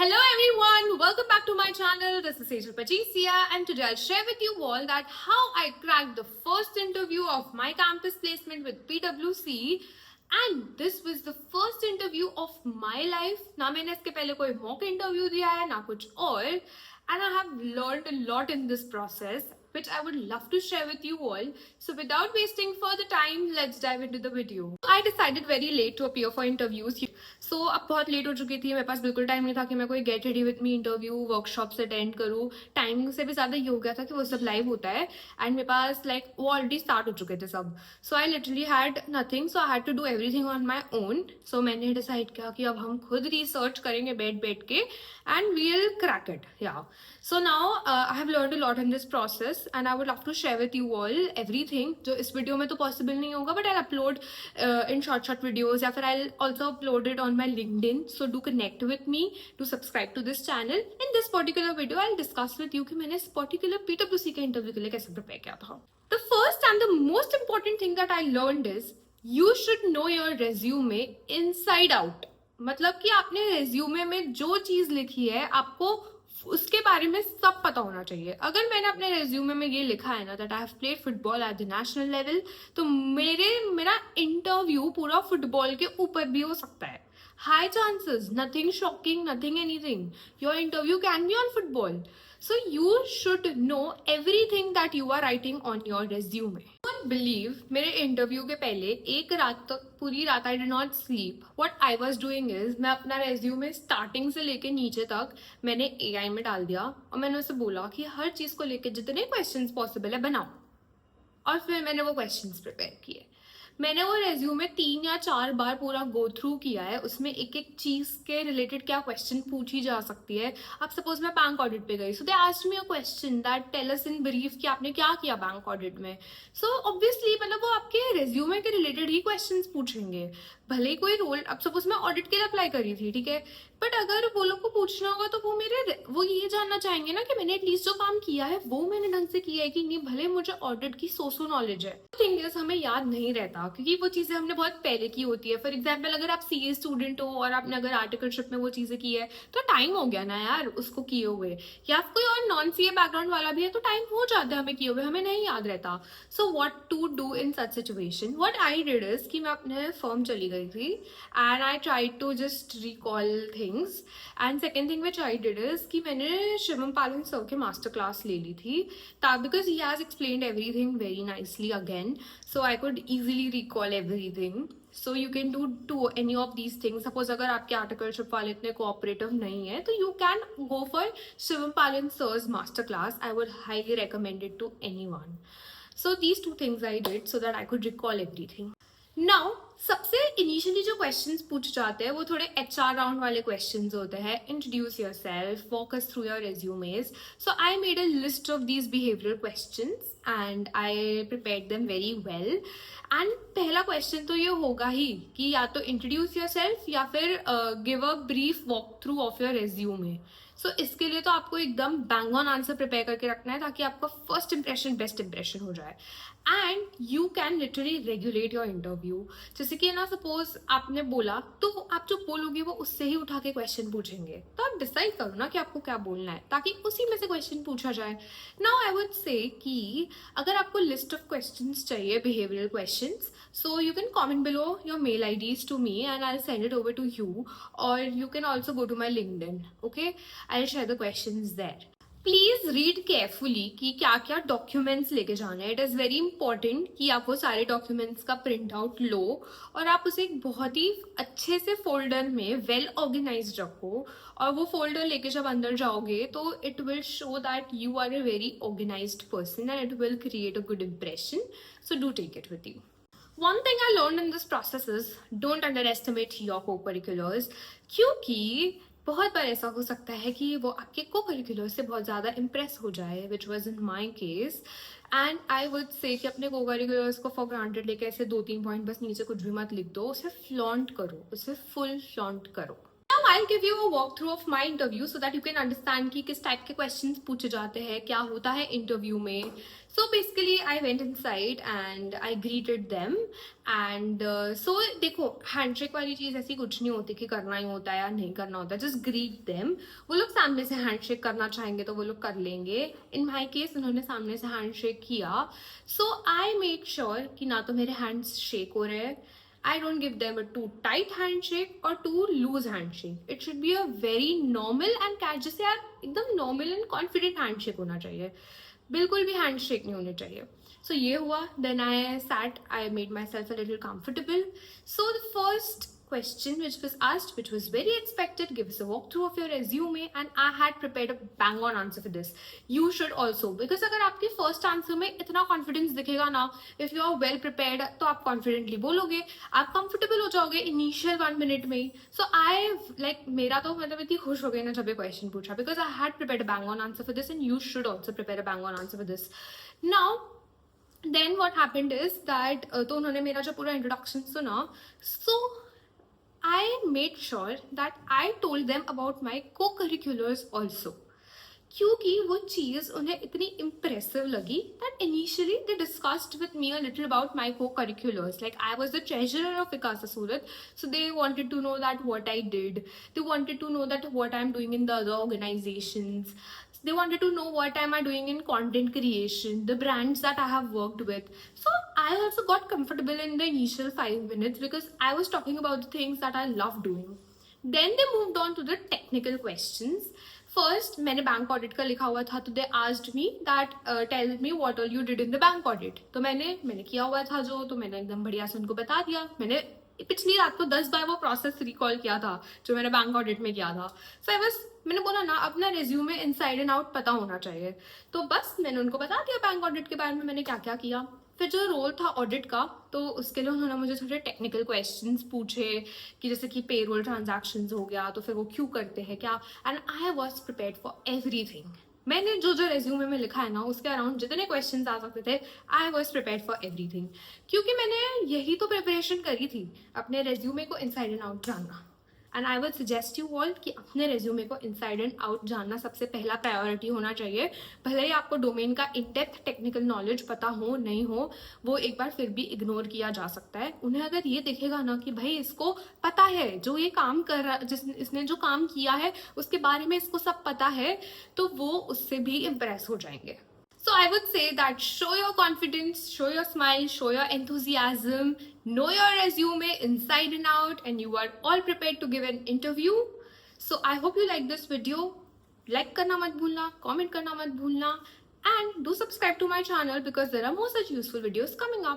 Hello everyone, welcome back to my channel. This is Sejal Pachesia and today I'll share with you all that how I cracked the first interview of my campus placement with PwC and this was the first interview of my life. ना मैंने इसके पहले कोई mock interview दिया है ना कुछ और and I have learned a lot in this process which I would love to share with you all. So without wasting further time, let's dive into the video. I decided very late to appear for interviews. So अब बहुत late हो चुकी थी, मेरे पास बिल्कुल time नहीं था कि मैं कोई get ready with me interview workshops attend करूँ. टाइमिंग से भी ज़्यादा ये हो गया था कि वो सब लाइव होता है एंड मेरे पास लाइक वो ऑलरेडी स्टार्ट हो चुके थे सब. So I literally had nothing, so I had to do everything on my own. सो मैंने डिसाइड किया कि अब हम खुद रिसर्च करेंगे बैठ के and we will crack it. Yeah so now I have learned a lot in this process and I would love to share with you all everything. जो इस वीडियो में तो पॉसिबल नहीं होगा but I upload in short videos या फिर I'll also upload it on my LinkedIn. So do connect with me, do subscribe to this channel. In this particular video I'll discuss with you कि मैंने इस particular PwC के interview के लिए कैसे prepare किया था. The first and the most important thing that I learned is you should know your resume inside out. मतलब कि आपने resume में जो चीज लिखी है आपको उसके बारे में सब पता होना चाहिए. अगर मैंने अपने रेज्यूमे में ये लिखा है ना that I have played football at the national level, तो मेरा इंटरव्यू पूरा फुटबॉल के ऊपर भी हो सकता है. High chances, nothing shocking, nothing anything. Your interview can be on football. So you should know everything that you are writing on your resume. Don't believe मेरे इंटरव्यू के पहले एक रात तक पूरी रात I did not sleep. What I was doing is मैं अपना रेज्यूमे स्टार्टिंग से लेके नीचे तक मैंने AI में डाल दिया और मैंने उसे बोला कि हर चीज़ को लेके जितने क्वेश्चंस पॉसिबल है बनाओ. और फिर मैंने वो क्वेश्चंस प्रिपेयर किए. मैंने वो रेज्यूमे 3 या 4 बार पूरा गो थ्रू किया है. उसमें एक एक चीज़ के रिलेटेड क्या क्वेश्चन पूछी जा सकती है. अब सपोज मैं बैंक ऑडिट पे गई, so they asked me a question that tell us in brief कि आपने क्या किया बैंक ऑडिट में. सो ऑब्वियसली मतलब वो आपके रेज्यूमे के रिलेटेड ही क्वेश्चंस पूछेंगे. भले ही कोई रोल, अब सपोज मैं ऑडिट के लिए अप्लाई करी थी, ठीक है, बट अगर वो लोग को पूछना होगा तो वो ये जानना चाहेंगे ना कि मैंने एटलीस्ट जो काम किया है वो मैंने ढंग से किया है कि नहीं. भले मुझे ऑडिट की सो नॉलेज है, थिंग इज हमें याद नहीं रहता क्योंकि वो चीज़ें हमने बहुत पहले की होती है. फॉर एग्जाम्पल अगर आप CA स्टूडेंट हो और आपने अगर आर्टिकलशिप में वो चीज़ें की है तो टाइम हो गया ना यार उसको किए हुए. या कोई और नॉन CA बैकग्राउंड वाला भी है तो टाइम हो जाता है हमें किए हुए, हमें नहीं याद रहता. So what to do in such situation, what I did is कि मैं अपने फर्म चली गई थी and I tried to just recall things. And second thing which I did is कि मैंने शिवम पालन सर के मास्टर क्लास ले ली थी because he has explained everything very nicely again. So I could easily recall everything. So you can do any of these things. Suppose अगर आपके articleship वाले इतने कोऑपरेटिव नहीं है तो you can go for Shivam Palan sir's master class. I would highly recommend it to anyone. So these 2 things I did so that I could recall everything. Now सबसे initially जो questions पूछ जाते हैं वो थोड़े HR राउंड वाले questions होते हैं. Introduce yourself, walk us through your resumes. So I made a list of these behavioural questions and I prepared them very well. And पहला क्वेश्चन तो ये होगा ही कि या तो इंट्रोड्यूस योरसेल्फ या फिर give a brief walk through of your resume. सो इसके लिए तो आपको एकदम बैंग ऑन आंसर प्रिपेयर करके रखना है ताकि आपका फर्स्ट इंप्रेशन बेस्ट इंप्रेशन हो जाए. And you can literally regulate your interview. जैसे कि ना सपोज आपने बोला तो आप जो बोलोगे वो उससे ही उठा के क्वेश्चन पूछेंगे. तो आप डिसाइड करो ना कि आपको क्या बोलना है ताकि उसी में से क्वेश्चन पूछा जाए. नाउ आई वुड से कि अगर आपको लिस्ट ऑफ क्वेश्चंस चाहिए behavioural questions, so you can comment below your mail IDs to me and I'll send it over to you, or you can also go to my LinkedIn. Okay, I'll share the questions there. Please read carefully कि क्या क्या documents लेके जाना है. It is very important कि आप वो सारे डॉक्यूमेंट्स का प्रिंट आउट लो और आप उसे एक बहुत ही अच्छे से फोल्डर में वेल ऑर्गेनाइज रखो. और वो फोल्डर लेके जब अंदर जाओगे तो it will show that you are a very organised person and it will create a good impression. So do take it with you. One thing I learned in this process is don't underestimate your co-curriculars. क्योंकि बहुत बार ऐसा हो सकता है कि वो आपके co-curricular से बहुत ज़्यादा इम्प्रेस हो जाए, which was in my case. And I would say कि अपने को-करिकुलर्स को फॉर ग्रांटेड लेके ऐसे 2-3 पॉइंट बस नीचे कुछ भी मत लिख दो, उसे फ्लॉन्ट करो, उसे फुल फ्लॉन्ट करो. I'll give you a walkthrough of my interview so that you can understand कि किस type के questions पूछे जाते हैं, क्या होता है interview में. So basically I went inside and I greeted them and so देखो handshake वाली चीज़ ऐसी कुछ नहीं होती कि करना ही होता है या नहीं करना होता है. Just greet them. वो लोग सामने से handshake करना चाहेंगे तो वो लोग कर लेंगे. In my case उन्होंने सामने से handshake किया. So I made sure कि ना तो मेरे hands shake हो रहे हैं. I don't give them a too tight handshake or too loose handshake. It should be a very normal and casual, जैसे यार एकदम normal and confident handshake होना चाहिए. बिल्कुल भी handshake नहीं होने चाहिए. So ये हुआ. Then I sat. I made myself a little comfortable. So the first question which was asked, which was very expected, give us a walkthrough of your resume, and I had prepared a bang on answer for this. You should also, because अगर आपके first answer में इतना confidence दिखेगा ना, if you are well prepared, तो आप confidently बोलोगे, आप comfortable हो जाओगे initial 1 minute में ही. So I मेरा तो मतलब इतनी खुश हो गई ना जब ये question पूछा, because I had prepared a bang on answer for this, and you should also prepare a bang on answer for this. Now then what happened is that तो उन्होंने मेरा जो पूरा introduction सुना, so I made sure that I told them about my co-curriculars also. क्योंकि वो चीज़ उन्हें इतनी impressive लगी that initially they discussed with me a little about my co-curriculars. Like I was the treasurer of Vikasa Surat, so they wanted to know that what I did. They wanted to know that what I'm doing in the other organizations. They wanted to know what am I doing in content creation, the brands that I have worked with. So I also got comfortable in the initial 5 minutes because I was talking about the things that I love doing. Then they moved on to the technical questions. First, मैंने bank audit का लिखा हुआ था, तो they asked me that tell me what all you did in the bank audit. तो मैंने किया हुआ था जो, तो मैंने एकदम बढ़िया से उनको बता दिया. मैंने पिछली रात को 10 बार वो प्रोसेस रिकॉल किया था जो मैंने बैंक ऑडिट में किया था. सो मैंने बोला ना अपना रेज्यूमे इनसाइड एंड आउट पता होना चाहिए. तो बस मैंने उनको बता दिया बैंक ऑडिट के बारे में मैंने क्या क्या किया. फिर जो रोल था ऑडिट का, तो उसके लिए उन्होंने मुझे थोड़े टेक्निकल क्वेश्चंस पूछे कि जैसे कि पेरोल ट्रांजैक्शंस हो गया तो फिर वो क्यों करते हैं क्या. And I was prepared for everything. मैंने जो जो रेज्यूमे में लिखा है ना उसके अराउंड जितने क्वेश्चंस आ सकते थे, I was prepared for everything. क्योंकि मैंने यही तो प्रिपरेशन करी थी, अपने रेज्यूमे को इनसाइड एंड आउट जानना. And I would suggest you all कि अपने रेज्यूमे को इनसाइड एंड आउट जानना सबसे पहला प्रायोरिटी होना चाहिए. भले ही आपको डोमेन का इन डेप्थ टेक्निकल नॉलेज पता हो नहीं हो, वो एक बार फिर भी इग्नोर किया जा सकता है. उन्हें अगर ये दिखेगा ना कि भाई इसको पता है, जो ये काम कर रहा, इसने जो काम किया है उसके बारे में इसको सब पता है, तो वो उससे भी इम्प्रेस हो जाएंगे. So I would say that show your confidence, show your smile, show your enthusiasm, know your resume inside and out, and you are all prepared to give an interview. So I hope you like this video. Like करना मत भूलना, comment करना मत भूलना, and do subscribe to my channel because there are more such useful videos coming up.